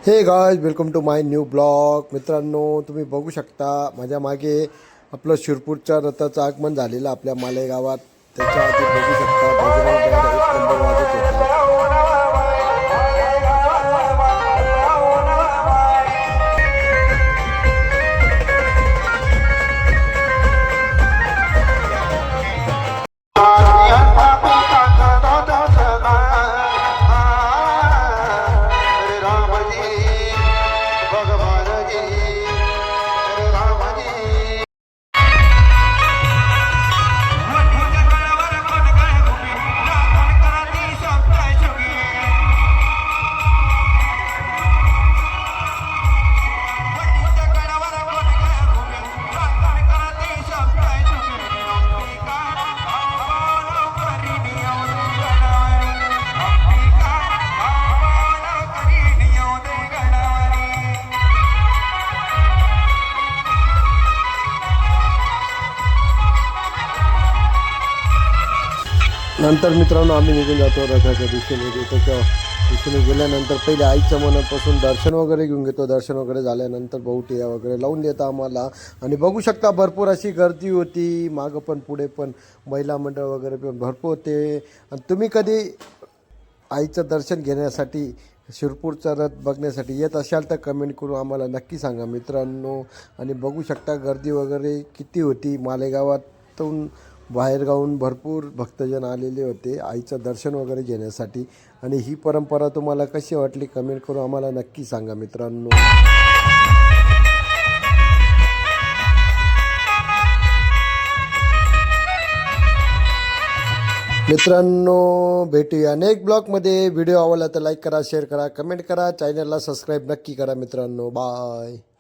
हे guys, welcome to my new blog. मित्रांनो, तुम्ही बघू शकता माझ्या मागे आपलं शिरपूरच्या रथाचं आगमन झालेलं आपल्या मालेगावात. त्याच्या आधी बघू शकता बजरंग दल एक नंबर वाजत होता. नंतर मित्रांनो आम्ही निघून जातो रथाच्या दिशेने. त्याच्या दिशेने गेल्यानंतर पहिले आईच्या मनापासून दर्शन वगैरे घेऊन घेतो. दर्शन वगैरे झाल्यानंतर बहुटिया वगैरे लावून देतं आम्हाला. आणि बघू शकता भरपूर अशी गर्दी होती. मागं पण पुढे पण महिला मंडळ वगैरे पण भरपूर होते. आणि तुम्ही कधी आईचं दर्शन घेण्यासाठी शिरपूरचा रथ बघण्यासाठी येत असाल तर कमेंट करून आम्हाला नक्की सांगा मित्रांनो. आणि बघू शकता गर्दी वगैरे किती होती. मालेगावातून बाहेरगावून भरपूर भक्तजन आलेले होते आईचं दर्शन वगैरे घेण्यासाठी. आणि ही परंपरा तुम्हाला कशी वाटली कमेंट करून आम्हाला नक्की सांगा मित्रांनो. मित्रांनो, भेटूया नेक्स्ट ब्लॉगमध्ये. व्हिडिओ आवडला तर लाईक करा, शेअर करा, कमेंट करा, चॅनलला सबस्क्राईब नक्की करा मित्रांनो. बाय.